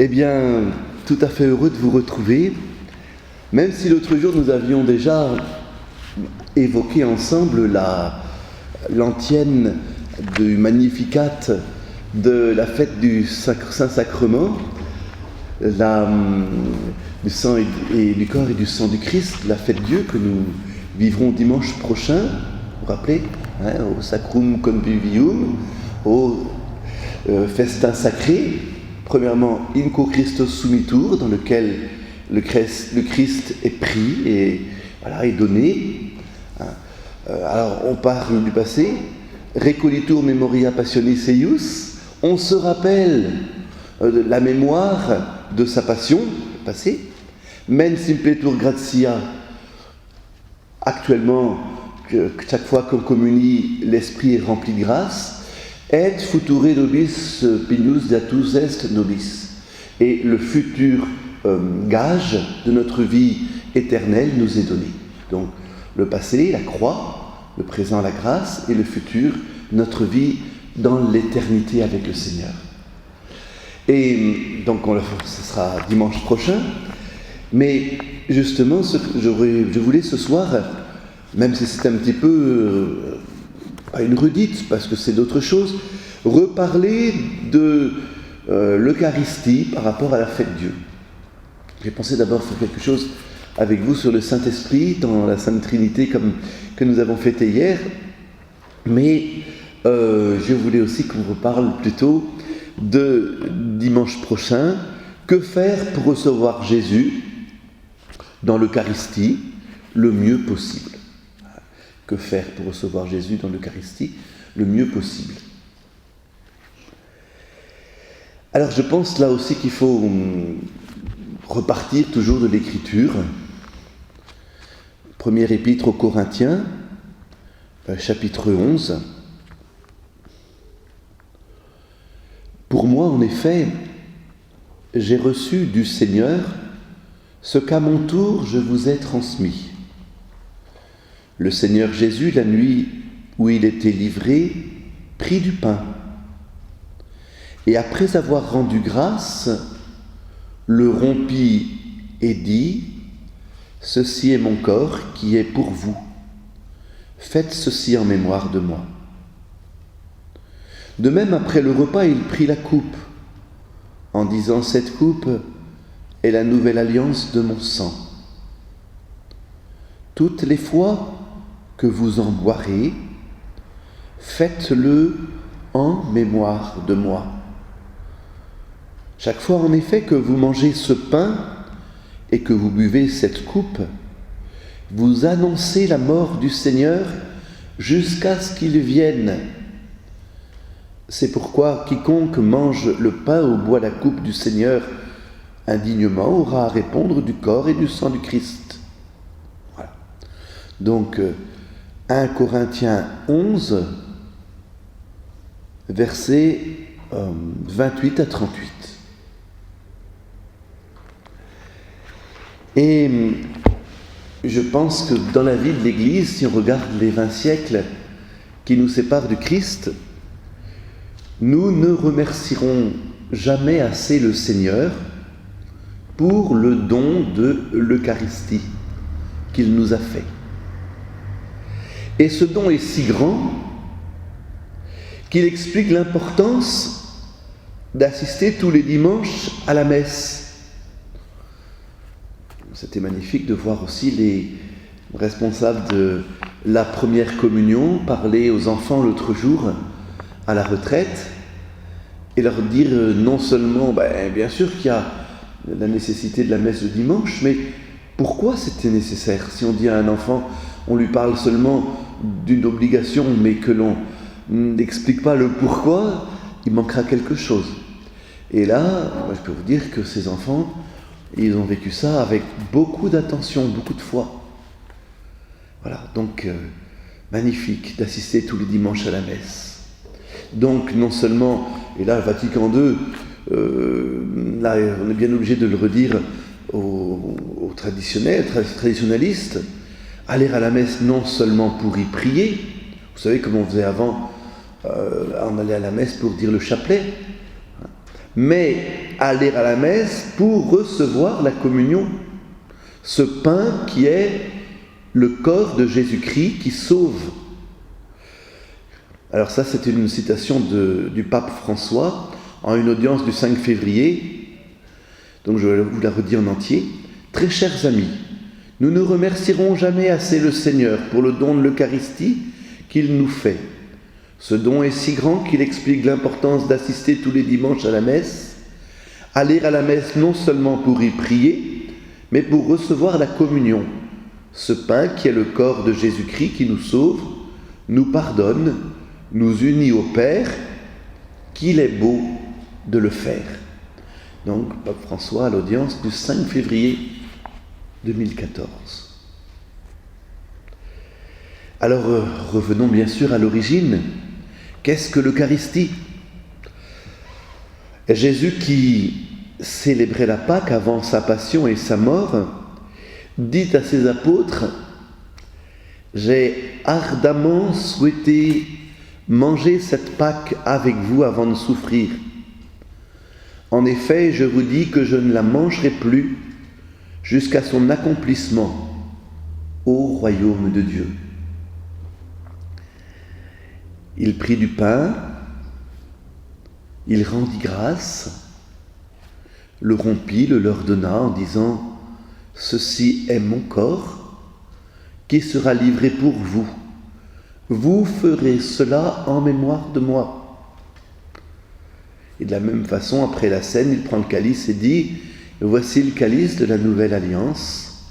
Eh bien, tout à fait heureux de vous retrouver, même si l'autre jour nous avions déjà évoqué ensemble l'antienne du Magnificat de la fête du Saint-Sacrement, du sang et du corps et du sang du Christ, la fête Dieu que nous vivrons dimanche prochain, vous vous rappelez, au Sacrum Convivium, au festin sacré. Premièrement, Inco Christos Sumitur, dans lequel le Christ est pris et est donné. Alors, on parle du passé. Recollitur memoria passionis eius. On se rappelle la mémoire de sa passion, le passé. Men simpletur gratia. Actuellement, chaque fois qu'on communie, l'esprit est rempli de grâce. Et future nobis pignus datus est nobis. Et le futur gage de notre vie éternelle nous est donné. Donc le passé, la croix, le présent, la grâce, et le futur, notre vie dans l'éternité avec le Seigneur. Et donc ce sera dimanche prochain. Mais justement, je voulais ce soir, même si c'est un petit peu pas une redite, parce que c'est d'autres choses, reparler de l'Eucharistie par rapport à la fête Dieu. J'ai pensé d'abord faire quelque chose avec vous sur le Saint-Esprit dans la Sainte Trinité que nous avons fêté hier, mais je voulais aussi qu'on reparle plutôt de dimanche prochain, que faire pour recevoir Jésus dans l'Eucharistie le mieux possible. Que faire pour recevoir Jésus dans l'Eucharistie le mieux possible. Alors je pense là aussi qu'il faut repartir toujours de l'Écriture. Première épître aux Corinthiens, chapitre 11. Pour moi, en effet, j'ai reçu du Seigneur ce qu'à mon tour je vous ai transmis. Le Seigneur Jésus, la nuit où il était livré, prit du pain. Et après avoir rendu grâce, le rompit et dit : « Ceci est mon corps qui est pour vous. Faites ceci en mémoire de moi. » De même, après le repas, il prit la coupe, en disant : « Cette coupe est la nouvelle alliance de mon sang. Toutes les fois que vous en boirez, faites-le en mémoire de moi. Chaque fois en effet que vous mangez ce pain et que vous buvez cette coupe, vous annoncez la mort du Seigneur jusqu'à ce qu'il vienne. C'est pourquoi quiconque mange le pain ou boit la coupe du Seigneur indignement aura à répondre du corps et du sang du Christ. » Voilà. Donc, 1 Corinthiens 11, versets 28 à 38. Et je pense que dans la vie de l'Église, si on regarde les 20 siècles qui nous séparent du Christ, nous ne remercierons jamais assez le Seigneur pour le don de l'Eucharistie qu'il nous a fait. Et ce don est si grand qu'il explique l'importance d'assister tous les dimanches à la messe. C'était magnifique de voir aussi les responsables de la première communion parler aux enfants l'autre jour à la retraite et leur dire non seulement, bien sûr qu'il y a la nécessité de la messe de dimanche, mais pourquoi c'était nécessaire? Si on dit à un enfant, on lui parle seulement d'une obligation, mais que l'on n'explique pas le pourquoi, il manquera quelque chose. Et là, je peux vous dire que ces enfants, ils ont vécu ça avec beaucoup d'attention, beaucoup de foi. Voilà, donc magnifique d'assister tous les dimanches à la messe. Donc non seulement, et là Vatican II, là on est bien obligé de le redire aux traditionnalistes, aller à la messe non seulement pour y prier, vous savez comme on faisait avant, on allait à la messe pour dire le chapelet, mais aller à la messe pour recevoir la communion, ce pain qui est le corps de Jésus-Christ qui sauve. Alors ça, c'est une citation du pape François en une audience du 5 février, donc je vous la redis en entier. « Très chers amis, nous ne remercierons jamais assez le Seigneur pour le don de l'Eucharistie qu'il nous fait. Ce don est si grand qu'il explique l'importance d'assister tous les dimanches à la messe, aller à la messe non seulement pour y prier, mais pour recevoir la communion, ce pain qui est le corps de Jésus-Christ qui nous sauve, nous pardonne, nous unit au Père, qu'il est beau de le faire. » Donc, Pape François à l'audience du 5 février 2014. Alors, revenons bien sûr à l'origine. Qu'est-ce que l'Eucharistie ? Jésus qui célébrait la Pâque avant sa passion et sa mort, dit à ses apôtres : « J'ai ardemment souhaité manger cette Pâque avec vous avant de souffrir. En effet, je vous dis que je ne la mangerai plus jusqu'à son accomplissement au royaume de Dieu. » Il prit du pain, il rendit grâce, le rompit, le leur donna en disant : « Ceci est mon corps qui sera livré pour vous. Vous ferez cela en mémoire de moi. » Et de la même façon, après la scène, il prend le calice et dit : « Voici le calice de la nouvelle alliance,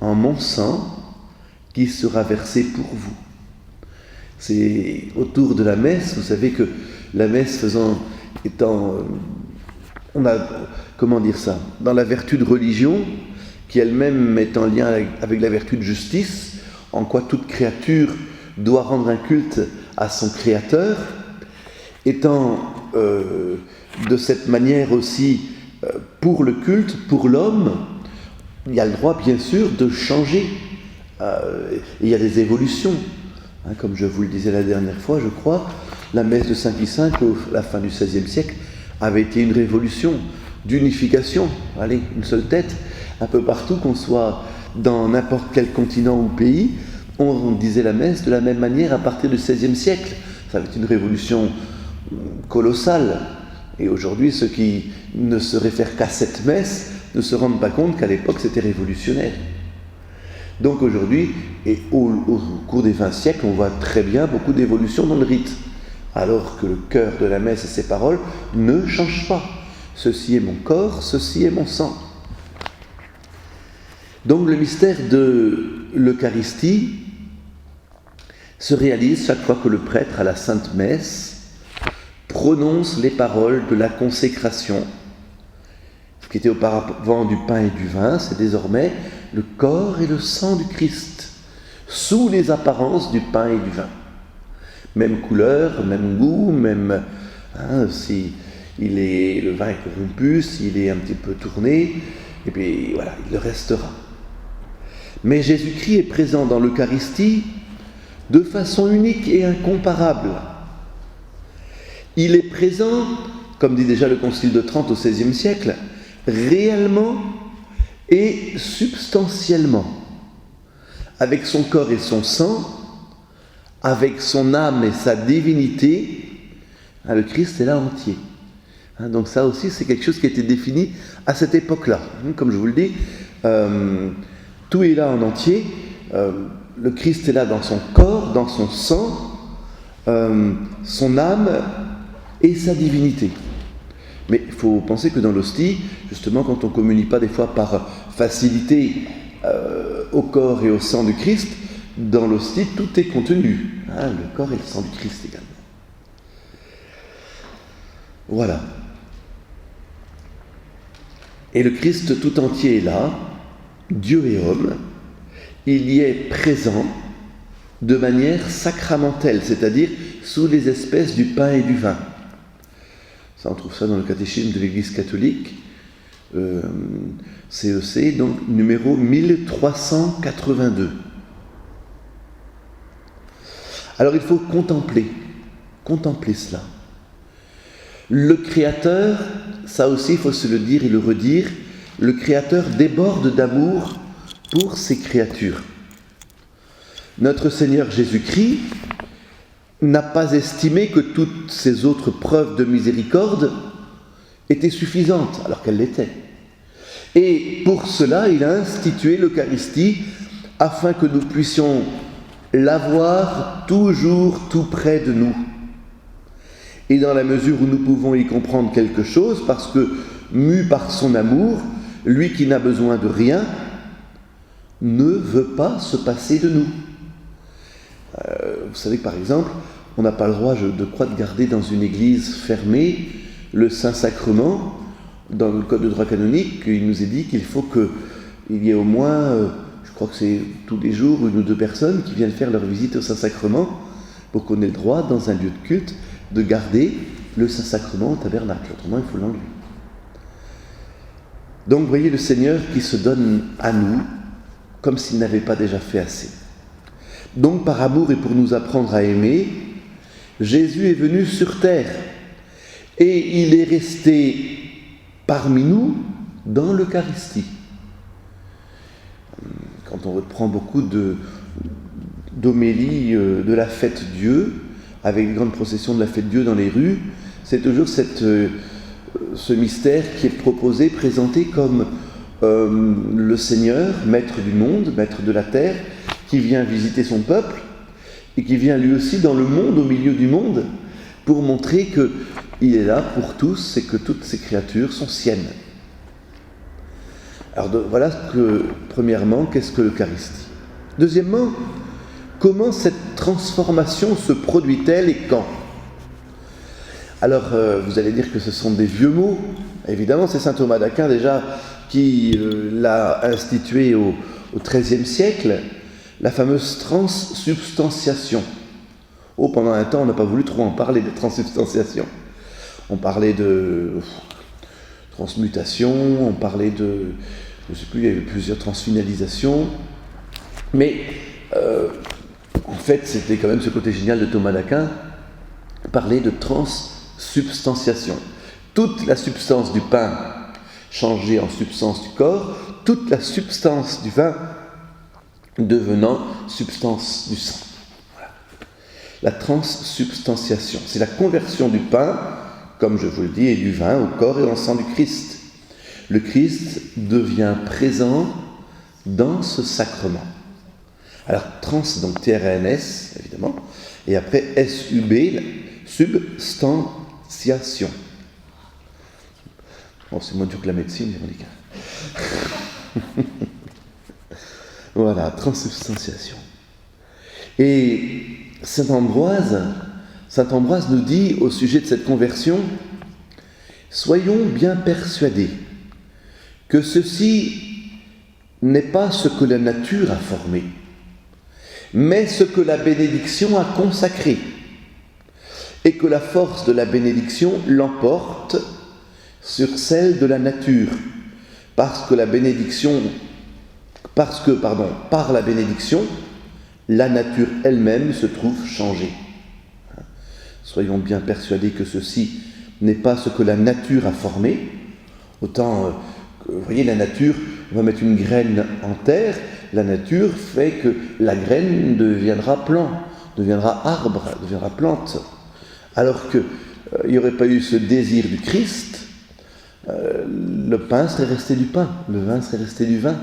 en mon sang, qui sera versé pour vous. » C'est autour de la messe, vous savez que la messe on a, comment dire ça, dans la vertu de religion, qui elle-même est en lien avec la vertu de justice, en quoi toute créature doit rendre un culte à son Créateur, étant de cette manière aussi pour le culte, pour l'homme, il y a le droit bien sûr de changer. Il y a des évolutions. Comme je vous le disais la dernière fois, je crois, la messe de Saint Pie V, à la fin du XVIe siècle, avait été une révolution d'unification. Allez, une seule tête, un peu partout, qu'on soit dans n'importe quel continent ou pays, on disait la messe de la même manière à partir du XVIe siècle. Ça avait été une révolution colossale. Et aujourd'hui, ceux qui ne se réfèrent qu'à cette messe ne se rendent pas compte qu'à l'époque, c'était révolutionnaire. Donc aujourd'hui, et au cours des 20 siècles, on voit très bien beaucoup d'évolutions dans le rite, alors que le cœur de la messe et ses paroles ne changent pas. Ceci est mon corps, ceci est mon sang. Donc le mystère de l'Eucharistie se réalise chaque fois que le prêtre, à la Sainte Messe, prononce les paroles de la consécration. Ce qui était auparavant du pain et du vin, c'est désormais le corps et le sang du Christ, sous les apparences du pain et du vin. Même couleur, même goût, même si le vin est corrompu, s'il est un petit peu tourné, et puis voilà, il le restera. Mais Jésus-Christ est présent dans l'Eucharistie de façon unique et incomparable. Il est présent, comme dit déjà le Concile de Trente au XVIe siècle, réellement et substantiellement, avec son corps et son sang, avec son âme et sa divinité. Le Christ est là entier. Donc ça aussi, c'est quelque chose qui a été défini à cette époque-là. Comme je vous le dis, tout est là en entier. Le Christ est là dans son corps, dans son sang, son âme et sa divinité. Mais il faut penser que dans l'hostie, justement, quand on ne communie pas des fois par facilité au corps et au sang du Christ, dans l'hostie, tout est contenu. Le corps et le sang du Christ également. Voilà. Et le Christ tout entier est là, Dieu et homme. Il y est présent de manière sacramentelle, c'est-à-dire sous les espèces du pain et du vin. Ça, on trouve ça dans le catéchisme de l'Église catholique, CEC, donc numéro 1382. Alors il faut contempler cela. Le Créateur ça aussi il faut se le dire et le redire, le Créateur déborde d'amour pour ses créatures. Notre Seigneur Jésus-Christ n'a pas estimé que toutes ces autres preuves de miséricorde étaient suffisantes, alors qu'elles l'étaient. Et pour cela, il a institué l'Eucharistie afin que nous puissions l'avoir toujours tout près de nous. Et dans la mesure où nous pouvons y comprendre quelque chose, parce que, mu par son amour, lui qui n'a besoin de rien, ne veut pas se passer de nous. Vous savez que par exemple, on n'a pas le droit, je crois, de garder dans une église fermée le Saint-Sacrement. Dans le Code de droit canonique, il nous est dit qu'il faut qu'il y ait au moins, je crois que c'est tous les jours, 1 ou 2 personnes qui viennent faire leur visite au Saint-Sacrement pour qu'on ait le droit, dans un lieu de culte, de garder le Saint-Sacrement au tabernacle. Autrement, il faut l'enlever. Donc, vous voyez le Seigneur qui se donne à nous comme s'il n'avait pas déjà fait assez. Donc, par amour et pour nous apprendre à aimer, Jésus est venu sur terre et il est resté parmi nous dans l'Eucharistie. Quand on reprend beaucoup d'homélies de la fête Dieu, avec les grandes processions de la fête Dieu dans les rues, c'est toujours ce mystère qui est proposé, présenté comme le Seigneur, maître du monde, maître de la terre, qui vient visiter son peuple et qui vient lui aussi dans le monde, au milieu du monde, pour montrer qu'il est là pour tous et que toutes ces créatures sont siennes. Alors voilà premièrement, qu'est-ce que l'Eucharistie ? Deuxièmement, comment cette transformation se produit-elle et quand ? Alors, vous allez dire que ce sont des vieux mots. Évidemment, c'est saint Thomas d'Aquin déjà qui l'a institué au XIIIe siècle, la fameuse transsubstantiation. Pendant un temps, on n'a pas voulu trop en parler de transsubstantiation. On parlait de transmutation, on parlait de... je ne sais plus, il y avait plusieurs transfinalisations. Mais, en fait, c'était quand même ce côté génial de Thomas d'Aquin, parler de transsubstantiation. Toute la substance du pain changée en substance du corps, toute la substance du vin devenant substance du sang. Voilà. La transsubstantiation, c'est la conversion du pain, comme je vous le dis, et du vin au corps et au sang du Christ. Le Christ devient présent dans ce sacrement. Alors, trans, donc T-R-A-N-S, évidemment, et après S-U-B, substantiation. Bon, c'est moins dur que la médecine, les médicaments. Voilà, transsubstantiation. Et saint Ambroise nous dit au sujet de cette conversion, « Soyons bien persuadés que ceci n'est pas ce que la nature a formé, mais ce que la bénédiction a consacré, et que la force de la bénédiction l'emporte sur celle de la nature, parce que par la bénédiction, la nature elle-même se trouve changée. » Soyons bien persuadés que ceci n'est pas ce que la nature a formé. Autant, vous voyez, la nature, on va mettre une graine en terre, la nature fait que la graine deviendra plant, deviendra arbre, deviendra plante. Alors qu'il n'y aurait pas eu ce désir du Christ, le pain serait resté du pain, le vin serait resté du vin.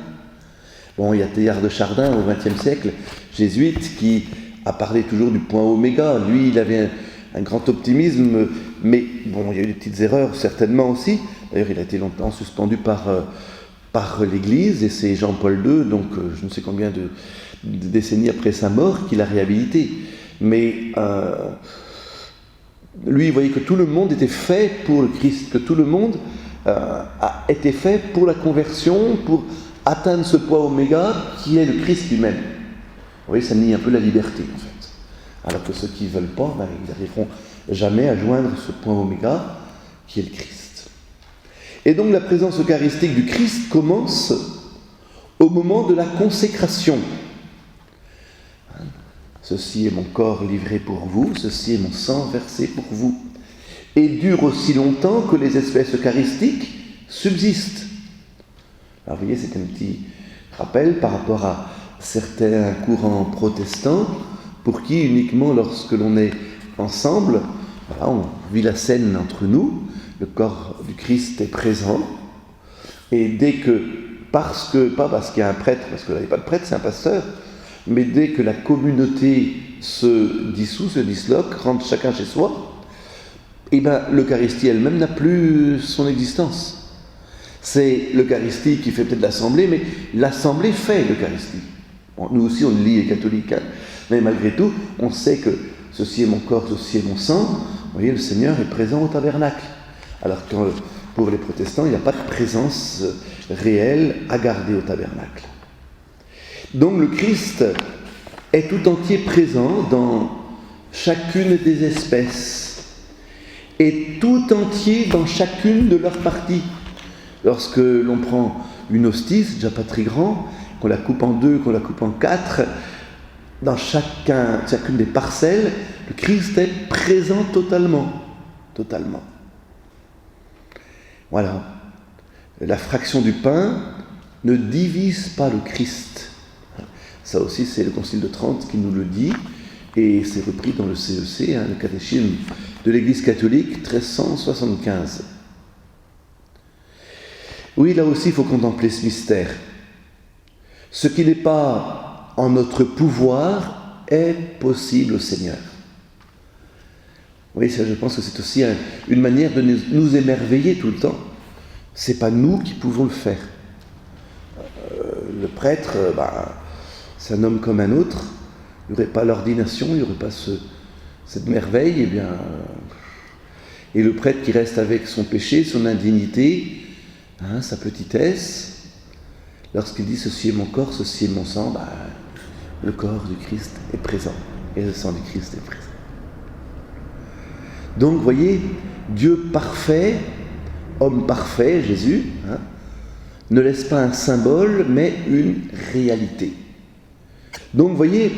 Bon, il y a Teilhard de Chardin au XXe siècle, jésuite, qui a parlé toujours du point oméga. Lui, il avait un grand optimisme, mais bon, il y a eu des petites erreurs certainement aussi. D'ailleurs, il a été longtemps suspendu par l'Église, et c'est Jean-Paul II, donc je ne sais combien de décennies après sa mort, qu'il a réhabilité. Mais lui, il voyait que tout le monde était fait pour le Christ, que tout le monde a été fait pour la conversion, pour atteindre ce point oméga qui est le Christ lui-même. Vous voyez, ça nie un peu la liberté, en fait. Alors que ceux qui ne veulent pas, ils n'arriveront jamais à joindre ce point oméga qui est le Christ. Et donc la présence eucharistique du Christ commence au moment de la consécration. Ceci est mon corps livré pour vous, ceci est mon sang versé pour vous. et dure aussi longtemps que les espèces eucharistiques subsistent. Alors vous voyez, c'est un petit rappel par rapport à certains courants protestants pour qui uniquement lorsque l'on est ensemble, voilà, on vit la scène entre nous, le corps du Christ est présent, et dès que, pas parce qu'il y a un prêtre, parce que là il n'y a pas de prêtre, c'est un pasteur, mais dès que la communauté se dissout, se disloque, rentre chacun chez soi, et bien l'Eucharistie elle-même n'a plus son existence. C'est l'Eucharistie qui fait peut-être l'Assemblée, mais l'Assemblée fait l'Eucharistie. Bon, nous aussi on le lit les catholiques, hein, mais malgré tout, on sait que ceci est mon corps, ceci est mon sang. Vous voyez, le Seigneur est présent au tabernacle. Alors que pour les protestants, il n'y a pas de présence réelle à garder au tabernacle. Donc le Christ est tout entier présent dans chacune des espèces et tout entier dans chacune de leurs parties. Lorsque l'on prend une hostie, c'est déjà pas très grand, qu'on la coupe en 2, qu'on la coupe en 4, dans chacune des parcelles, le Christ est présent totalement. Totalement. Voilà. La fraction du pain ne divise pas le Christ. Ça aussi, c'est le Concile de Trente qui nous le dit, et c'est repris dans le CEC, le catéchisme de l'Église catholique, 1375. Oui, là aussi, il faut contempler ce mystère. Ce qui n'est pas en notre pouvoir est possible au Seigneur. Oui, ça, je pense que c'est aussi une manière de nous émerveiller tout le temps. Ce n'est pas nous qui pouvons le faire. Le prêtre, c'est un homme comme un autre. Il n'y aurait pas l'ordination, il n'y aurait pas cette merveille. Et le prêtre qui reste avec son péché, son indignité, sa petitesse, lorsqu'il dit « ceci est mon corps, ceci est mon sang », le corps du Christ est présent et le sang du Christ est présent. Donc, vous voyez, Dieu parfait, homme parfait, Jésus, ne laisse pas un symbole, mais une réalité. Donc, vous voyez,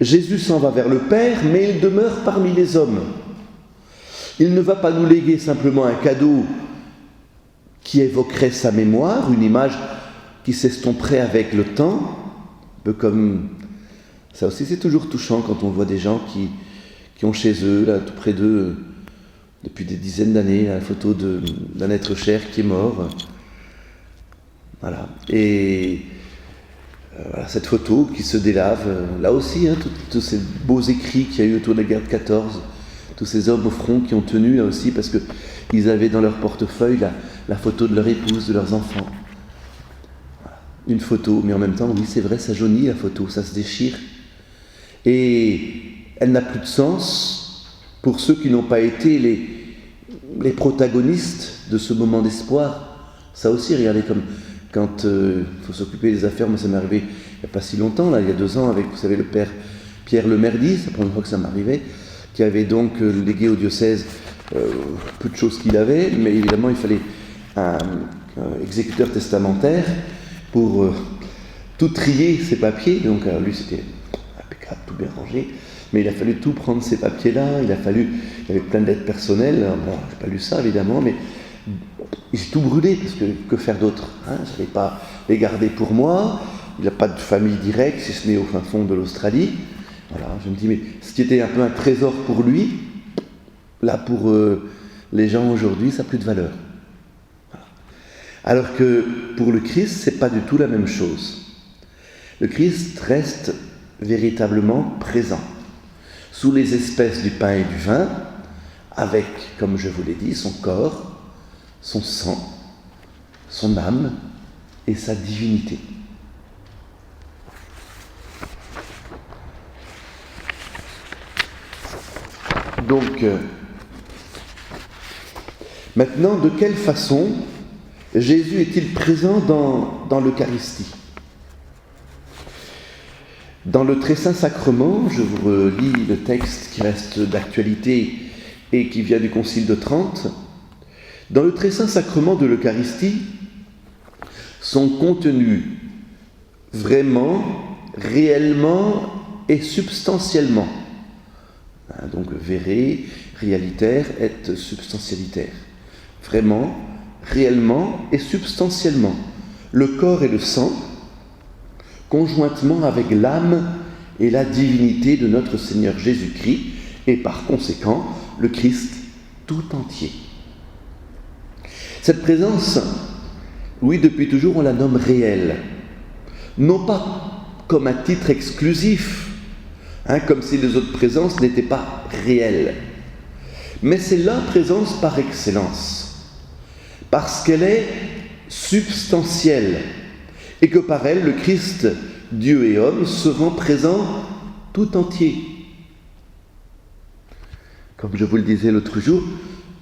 Jésus s'en va vers le Père, mais il demeure parmi les hommes. Il ne va pas nous léguer simplement un cadeau qui évoquerait sa mémoire, une image qui s'estomperait avec le temps, un peu comme... Ça aussi, c'est toujours touchant quand on voit des gens qui ont chez eux, là, tout près d'eux, depuis des dizaines d'années, la photo d'un être cher qui est mort. Voilà. Et voilà, cette photo qui se délave, là aussi, tous ces beaux écrits qu'il y a eu autour de la guerre de 14, tous ces hommes au front qui ont tenu, là aussi, parce qu'ils avaient dans leur portefeuille la photo de leur épouse, de leurs enfants. Voilà. Une photo, mais en même temps, oui, c'est vrai, ça jaunit la photo, ça se déchire. Et elle n'a plus de sens pour ceux qui n'ont pas été les protagonistes de ce moment d'espoir. Ça aussi, regardez, comme quand il faut s'occuper des affaires, moi ça m'est arrivé il n'y a pas si longtemps, là, il y a 2 ans, avec, vous savez, le père Pierre Lemerdy, c'est la première fois que ça m'arrivait, qui avait donc légué au diocèse peu de choses qu'il avait, mais évidemment il fallait un exécuteur testamentaire pour tout trier ses papiers, donc alors lui c'était impeccable, tout bien rangé, mais il a fallu tout prendre ces papiers-là, il y avait plein de lettres personnelles, alors, bon, j'ai pas lu ça évidemment, mais j'ai tout brûlé, parce que faire d'autre, je ne savais pas les garder pour moi, il n'a pas de famille directe, si ce n'est au fin fond de l'Australie, voilà, je me dis, mais ce qui était un peu un trésor pour lui, là pour les gens aujourd'hui, ça n'a plus de valeur. Voilà. Alors que pour le Christ, ce n'est pas du tout la même chose. Le Christ reste véritablement présent, sous les espèces du pain et du vin, avec, comme je vous l'ai dit, son corps, son sang, son âme et sa divinité. Donc, maintenant, de quelle façon Jésus est-il présent dans l'Eucharistie ? Dans le Très Saint Sacrement, je vous relis le texte qui reste d'actualité et qui vient du Concile de Trente. Dans le Très Saint Sacrement de l'Eucharistie sont contenus vraiment, réellement et substantiellement, donc verré, réalitaire et substantialitaire. Vraiment, réellement et substantiellement. Le corps et le sang, conjointement avec l'âme et la divinité de notre Seigneur Jésus-Christ, et par conséquent, le Christ tout entier. Cette présence, oui, depuis toujours, on la nomme réelle. Non pas comme un titre exclusif, comme si les autres présences n'étaient pas réelles. Mais c'est la présence par excellence, parce qu'elle est substantielle, et que par elle, le Christ, Dieu et homme, se rend présent tout entier. Comme je vous le disais l'autre jour,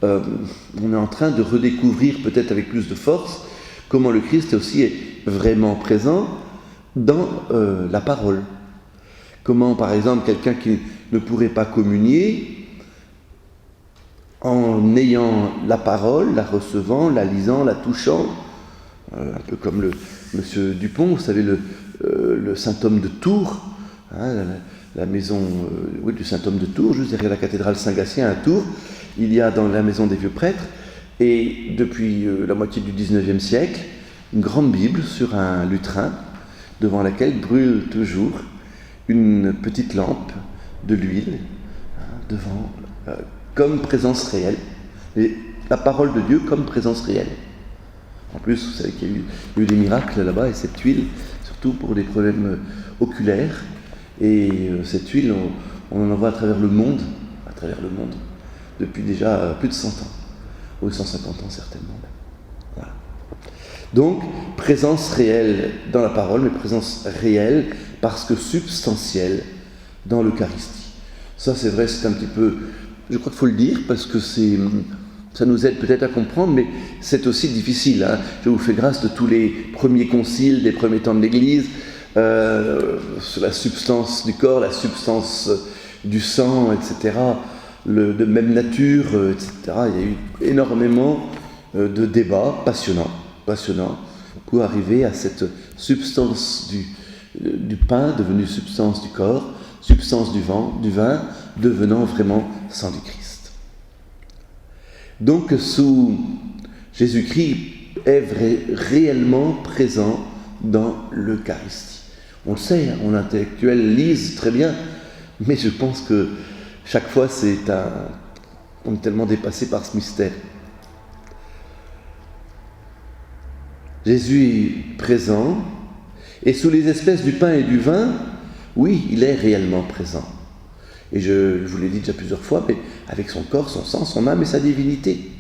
on est en train de redécouvrir, peut-être avec plus de force, comment le Christ aussi est vraiment présent dans la parole. Comment, par exemple, quelqu'un qui ne pourrait pas communier, en ayant la parole, la recevant, la lisant, la touchant, un peu comme le monsieur Dupont, vous savez, le Saint-Homme de Tours, la maison du Saint-Homme de Tours, juste derrière la cathédrale Saint-Gatien à Tours, il y a dans la maison des vieux prêtres, et depuis la moitié du XIXe siècle, une grande Bible sur un lutrin, devant laquelle brûle toujours une petite lampe de l'huile, devant, comme présence réelle, et la parole de Dieu comme présence réelle. En plus, vous savez qu'il y a eu des miracles là-bas, et cette huile, surtout pour des problèmes oculaires, et cette huile, on en voit à travers le monde, depuis déjà plus de 100 ans, ou 150 ans certainement. Voilà. Donc, présence réelle dans la parole, mais présence réelle parce que substantielle dans l'Eucharistie. Ça, c'est vrai, c'est un petit peu... Je crois qu'il faut le dire parce que ça nous aide peut-être à comprendre, mais c'est aussi difficile. Je vous fais grâce de tous les premiers conciles, des premiers temps de l'Église, sur la substance du corps, la substance du sang, etc., de même nature, etc. Il y a eu énormément de débats passionnants, pour arriver à cette substance du pain devenue substance du corps, substance du vin, devenant vraiment sang du Christ. Donc, Jésus-Christ est réellement présent dans l'Eucharistie. On le sait, on intellectuels lisent très bien, mais je pense que chaque fois, on est tellement dépassé par ce mystère. Jésus est présent, et sous les espèces du pain et du vin, oui, il est réellement présent. Et je vous l'ai dit déjà plusieurs fois, mais avec son corps, son sang, son âme et sa divinité.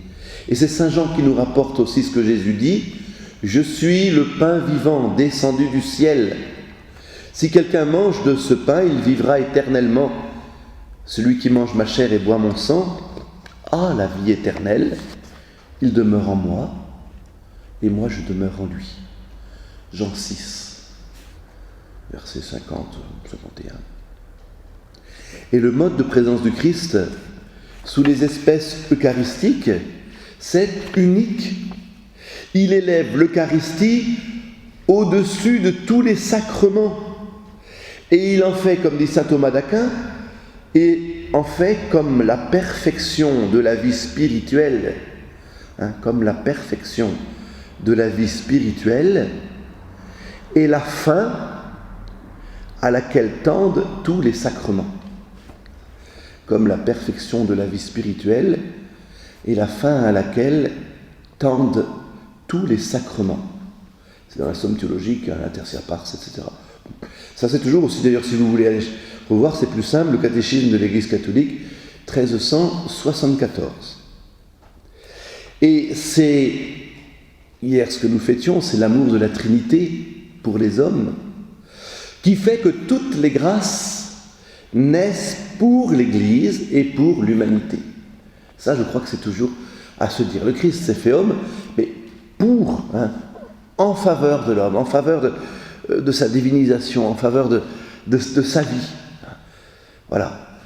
Et c'est Saint Jean qui nous rapporte aussi ce que Jésus dit, « Je suis le pain vivant, descendu du ciel. Si quelqu'un mange de ce pain, il vivra éternellement. Celui qui mange ma chair et boit mon sang a la vie éternelle. Il demeure en moi, et moi je demeure en lui. » Jean 6, versets 50, 51. Et le mode de présence du Christ sous les espèces eucharistiques, c'est unique. Il élève l'Eucharistie au-dessus de tous les sacrements. Et il en fait, comme dit saint Thomas d'Aquin, et en fait comme la perfection de la vie spirituelle, comme la perfection de la vie spirituelle, et la fin à laquelle tendent tous les sacrements. Comme la perfection de la vie spirituelle et la fin à laquelle tendent tous les sacrements. C'est dans la somme théologique, la tertia pars, etc. Ça, c'est toujours aussi, d'ailleurs, si vous voulez aller revoir, c'est plus simple, le catéchisme de l'Église catholique, 1374. Et c'est, hier, ce que nous fêtions, c'est l'amour de la Trinité pour les hommes, qui fait que toutes les grâces naissent pour l'Église et pour l'humanité. Ça, je crois que c'est toujours à se dire. Le Christ s'est fait homme, mais en faveur de l'homme, en faveur de sa divinisation, en faveur de sa vie. Voilà.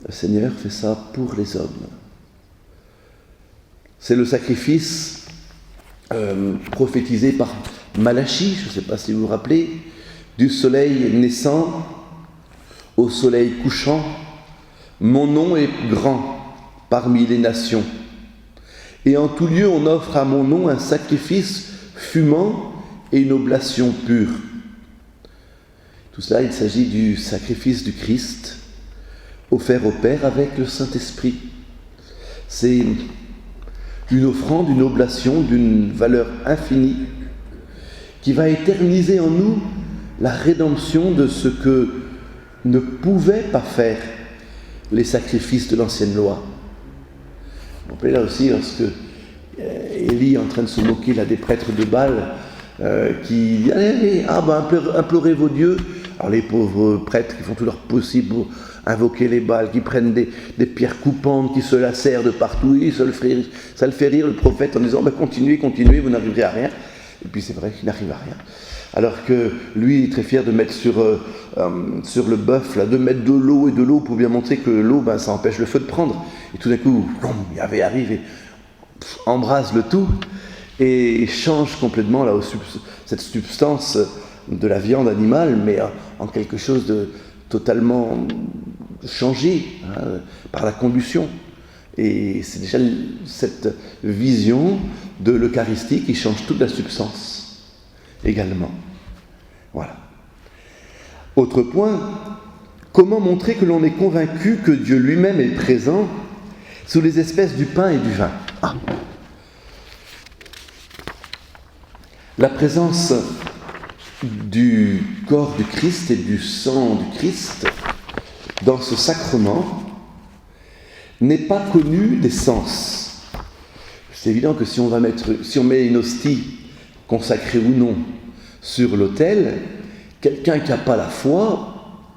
Le Seigneur fait ça pour les hommes. C'est le sacrifice prophétisé par Malachie, je ne sais pas si vous vous rappelez, du soleil naissant au soleil couchant, Mon nom est grand parmi les nations. Et en tout lieu, on offre à mon nom un sacrifice fumant et une oblation pure. Tout cela, il s'agit du sacrifice du Christ, offert au Père avec le Saint-Esprit. C'est une offrande, une oblation d'une valeur infinie qui va éterniser en nous la rédemption de ce que ne pouvaient pas faire les sacrifices de l'ancienne loi. Vous vous rappelez là aussi, lorsque Élie est en train de se moquer là, des prêtres de Baal, qui dit allez, implorez vos dieux. Alors les pauvres prêtres qui font tout leur possible pour invoquer les Baals, qui prennent des pierres coupantes, qui se lacèrent de partout, et ça le fait rire le prophète en disant continuez, vous n'arriverez à rien. Et puis c'est vrai qu'il n'arrive à rien. Alors que lui il est très fier de mettre sur le bœuf, là, de mettre de l'eau pour bien montrer que l'eau, ça empêche le feu de prendre. Et tout d'un coup, Yahvé arrive et embrase le tout et change complètement là, cette substance de la viande animale, mais en quelque chose de totalement changé par la combustion. Et c'est déjà cette vision de l'Eucharistie qui change toute la substance également. Voilà. Autre point, comment montrer que l'on est convaincu que Dieu lui-même est présent sous les espèces du pain et du vin. La présence du corps du Christ et du sang du Christ dans ce sacrement n'est pas connue des sens. C'est évident que si on met une hostie, consacrée ou non, sur l'autel, quelqu'un qui n'a pas la foi,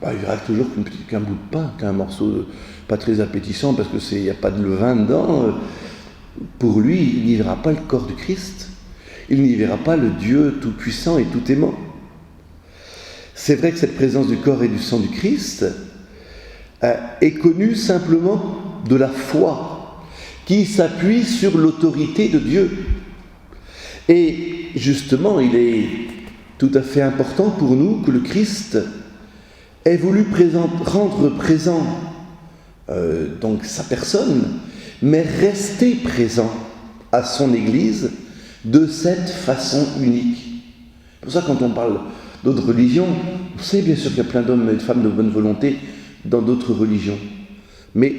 il verra toujours qu'un bout de pain, qu'un morceau pas très appétissant parce qu'il n'y a pas de levain dedans. Pour lui, il n'y verra pas le corps du Christ. Il n'y verra pas le Dieu tout-puissant et tout-aimant. C'est vrai que cette présence du corps et du sang du Christ est connue simplement de la foi qui s'appuie sur l'autorité de Dieu. Et justement, il est tout à fait important pour nous que le Christ ait voulu rendre présent donc sa personne, mais rester présent à son Église de cette façon unique. C'est pour ça quand on parle d'autres religions, vous savez bien sûr qu'il y a plein d'hommes et de femmes de bonne volonté dans d'autres religions, mais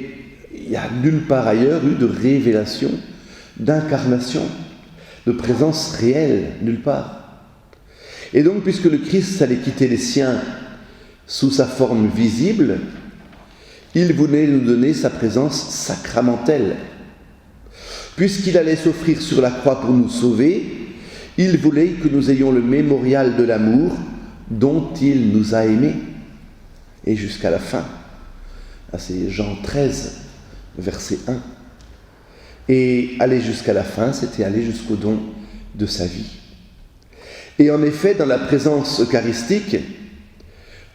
il n'y a nulle part ailleurs eu de révélation, d'incarnation, de présence réelle, nulle part. Et donc, puisque le Christ allait quitter les siens sous sa forme visible, il voulait nous donner sa présence sacramentelle. Puisqu'il allait s'offrir sur la croix pour nous sauver, il voulait que nous ayons le mémorial de l'amour dont il nous a aimés. Et jusqu'à la fin. C'est Jean 13, verset 1. Et aller jusqu'à la fin, c'était aller jusqu'au don de sa vie. Et en effet, dans la présence eucharistique,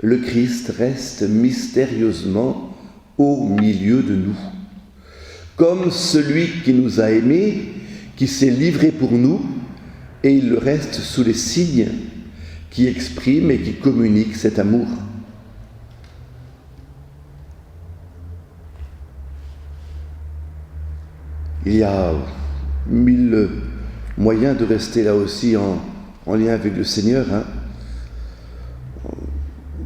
le Christ reste mystérieusement au milieu de nous. Comme celui qui nous a aimés, qui s'est livré pour nous, et il reste sous les signes qui expriment et qui communiquent cet amour. Il y a 1000 moyens de rester là aussi en lien avec le Seigneur.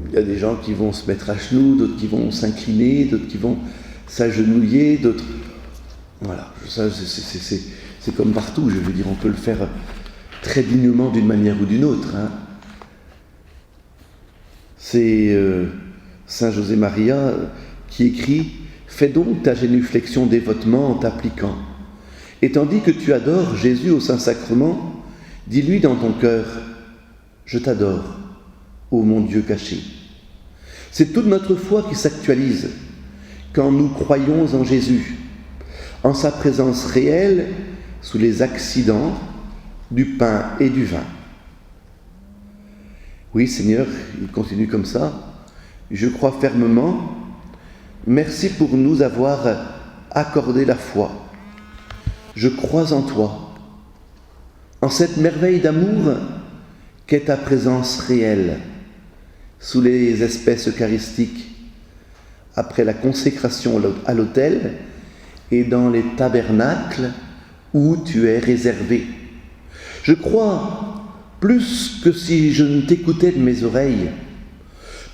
Il y a des gens qui vont se mettre à genoux, d'autres qui vont s'incliner, d'autres qui vont s'agenouiller, d'autres... Voilà, ça, c'est comme partout, je veux dire, on peut le faire très dignement d'une manière ou d'une autre. C'est Saint José Maria qui écrit « Fais donc ta génuflexion dévotement en t'appliquant. Et tandis que tu adores Jésus au Saint-Sacrement, dis-lui dans ton cœur « Je t'adore, ô mon Dieu caché ». C'est toute notre foi qui s'actualise quand nous croyons en Jésus, en sa présence réelle sous les accidents du pain et du vin. Oui, Seigneur, il continue comme ça, je crois fermement, merci pour nous avoir accordé la foi. Je crois en toi, en cette merveille d'amour qu'est ta présence réelle sous les espèces eucharistiques, après la consécration à l'autel et dans les tabernacles où tu es réservé. Je crois, plus que si je ne t'écoutais de mes oreilles,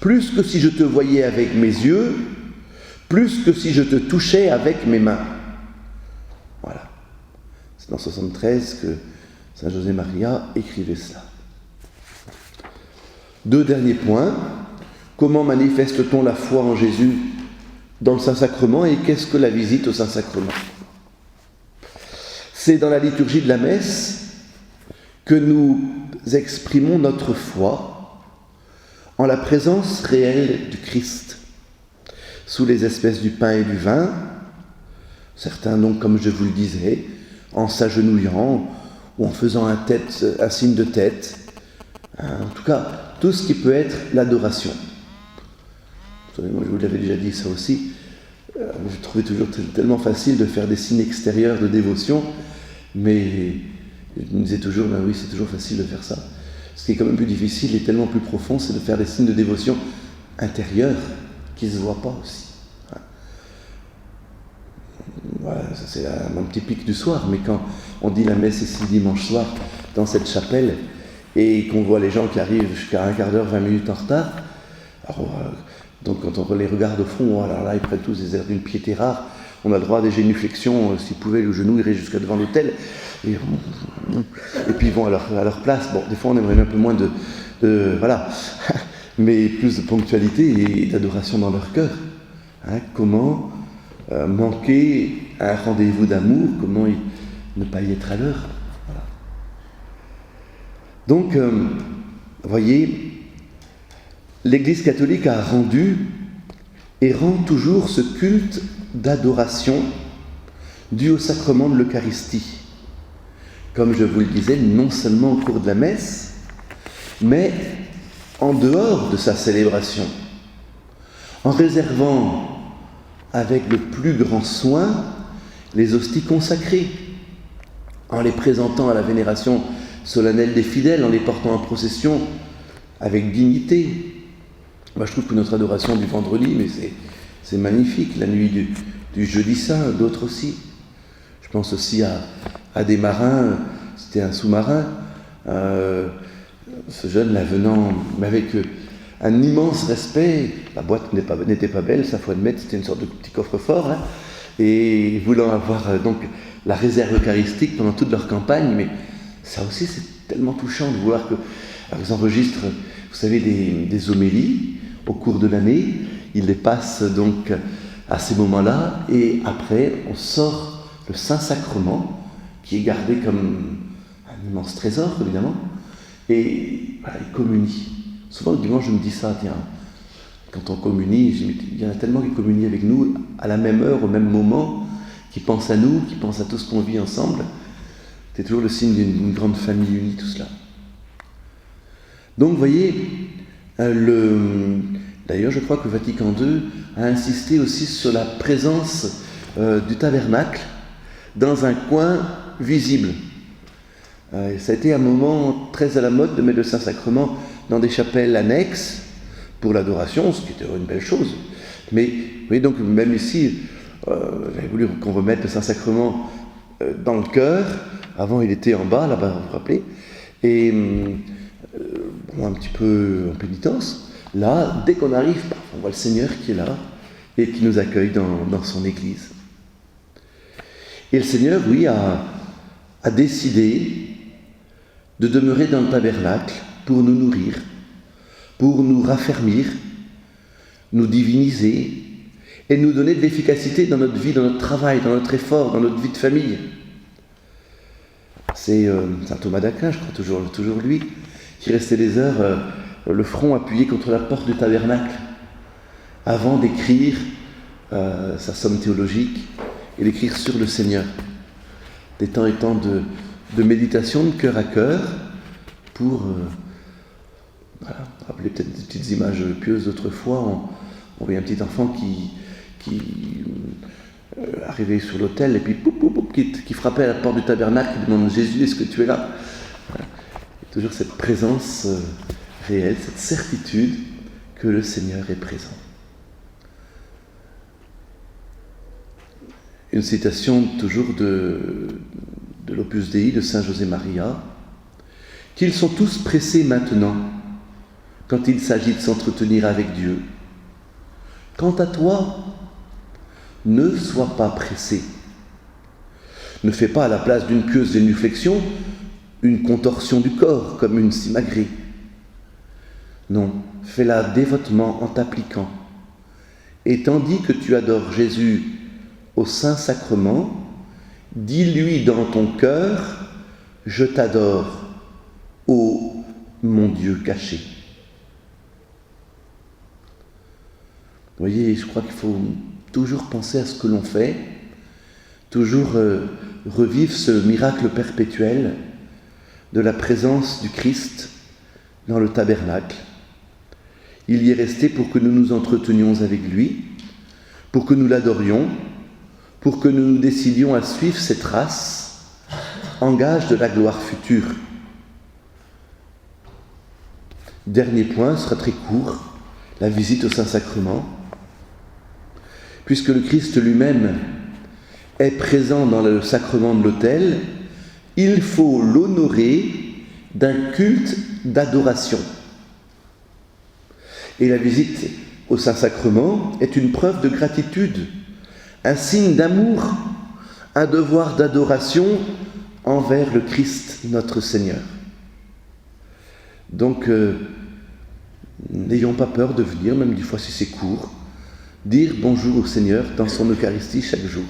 plus que si je te voyais avec mes yeux, plus que si je te touchais avec mes mains. Voilà. C'est dans 73 que Saint José Maria écrivait cela. 2 derniers points. Comment manifeste-t-on la foi en Jésus dans le Saint-Sacrement et qu'est-ce que la visite au Saint-Sacrement ? C'est dans la liturgie de la messe que nous exprimons notre foi en la présence réelle du Christ, sous les espèces du pain et du vin, certains donc, comme je vous le disais, en s'agenouillant ou en faisant un signe de tête, en tout cas, tout ce qui peut être l'adoration. Vous savez, moi je vous l'avais déjà dit ça aussi, je trouvais toujours tellement facile de faire des signes extérieurs de dévotion, mais je me disais toujours, ben oui, c'est toujours facile de faire ça. Ce qui est quand même plus difficile et tellement plus profond, c'est de faire des signes de dévotion intérieurs qui ne se voient pas aussi. Voilà, ça c'est mon petit pic du soir, mais quand on dit la messe ici dimanche soir dans cette chapelle et qu'on voit les gens qui arrivent jusqu'à un quart d'heure, 20 minutes en retard, alors, donc quand on les regarde au fond, alors là ils prennent tous des airs d'une piété rare, on a le droit à des génuflexions, s'ils pouvaient le genou irait jusqu'à devant l'autel, et puis ils vont à leur place. Bon, des fois on aimerait un peu moins de voilà, mais plus de ponctualité et d'adoration dans leur cœur. Comment manquer un rendez-vous d'amour, comment ne pas y être à l'heure. Voilà. Donc, voyez, l'Église catholique a rendu et rend toujours ce culte d'adoration dû au sacrement de l'Eucharistie. Comme je vous le disais, non seulement au cours de la messe, mais en dehors de sa célébration, en réservant avec le plus grand soin les hosties consacrées, en les présentant à la vénération solennelle des fidèles, en les portant en procession avec dignité. Moi, je trouve que notre adoration du vendredi, mais c'est magnifique, la nuit du jeudi saint, d'autres aussi. Je pense aussi à des marins, c'était un sous-marin, ce jeune-là venant avec un immense respect, la boîte n'était pas belle, sa foi de maître, c'était une sorte de petit coffre-fort, et voulant avoir donc la réserve eucharistique pendant toute leur campagne, mais ça aussi c'est tellement touchant de voir qu'ils enregistrent, vous savez, des homélies au cours de l'année, ils les passent donc à ces moments-là, et après on sort le Saint-Sacrement, qui est gardé comme un immense trésor évidemment, et voilà, ils communient. Souvent le dimanche je me dis ça, tiens, quand on communie, il y en a tellement qui communient avec nous à la même heure, au même moment, qui pensent à nous, qui pensent à tout ce qu'on vit ensemble. C'est toujours le signe d'une grande famille unie, tout cela. Donc vous voyez, d'ailleurs je crois que Vatican II a insisté aussi sur la présence du tabernacle dans un coin visible. Ça a été un moment très à la mode de mettre le Saint-Sacrement dans des chapelles annexes pour l'adoration, ce qui était une belle chose. Mais vous voyez, donc même ici, j'avais voulu qu'on remette le Saint-Sacrement dans le cœur. Avant il était en bas, là-bas, vous vous rappelez, et un petit peu en pénitence. Là, dès qu'on arrive, on voit le Seigneur qui est là et qui nous accueille dans son Église. Et le Seigneur, oui, a décidé de demeurer dans le tabernacle pour nous nourrir, pour nous raffermir, nous diviniser et nous donner de l'efficacité dans notre vie, dans notre travail, dans notre effort, dans notre vie de famille. C'est saint Thomas d'Aquin, je crois toujours lui, qui restait des heures, le front appuyé contre la porte du tabernacle, avant d'écrire sa somme théologique et d'écrire sur le Seigneur. Des temps et temps de méditation de cœur à cœur pour rappeler peut-être des petites images pieuses d'autrefois. On voyait un petit enfant qui arrivait sur l'autel et puis qui frappait à la porte du tabernacle et demande « Jésus, est-ce que tu es là ?» Il y a toujours cette présence réelle, cette certitude que le Seigneur est présent. Une citation toujours de l'Opus Dei de Saint José Maria, qu'ils sont tous pressés maintenant quand il s'agit de s'entretenir avec Dieu. Quant à toi, ne sois pas pressé. Ne fais pas à la place d'une pieuse génuflexion une contorsion du corps comme une simagrée. Non, fais-la dévotement en t'appliquant. Et tandis que tu adores Jésus au Saint-Sacrement, dis-lui dans ton cœur « Je t'adore, ô mon Dieu caché ». Vous voyez, je crois qu'il faut toujours penser à ce que l'on fait, toujours revivre ce miracle perpétuel de la présence du Christ dans le tabernacle. Il y est resté pour que nous nous entretenions avec lui, pour que nous l'adorions, pour que nous nous décidions à suivre ses traces, en gage de la gloire future. Dernier point, ce sera très court, la visite au Saint-Sacrement. Puisque le Christ lui-même est présent dans le sacrement de l'autel, il faut l'honorer d'un culte d'adoration. Et la visite au Saint-Sacrement est une preuve de gratitude, un signe d'amour, un devoir d'adoration envers le Christ, notre Seigneur. Donc, n'ayons pas peur de venir, même des fois si c'est court, dire bonjour au Seigneur dans son Eucharistie chaque jour.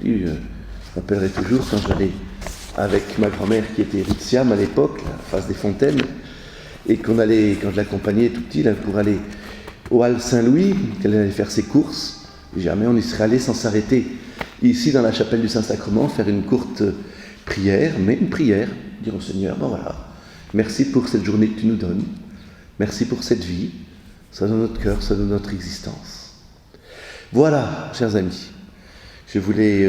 Je rappellerai toujours quand j'allais avec ma grand-mère qui était Rixiam à l'époque, à la face des Fontaines, et quand je l'accompagnais tout petit là, pour aller au Halles Saint-Louis, qu'elle allait faire ses courses, jamais on y serait allé sans s'arrêter ici dans la chapelle du Saint-Sacrement, faire une courte prière, mais une prière, dire au Seigneur, ben voilà, merci pour cette journée que tu nous donnes, merci pour cette vie, ça donne notre cœur, ça donne notre existence. Voilà, chers amis, je voulais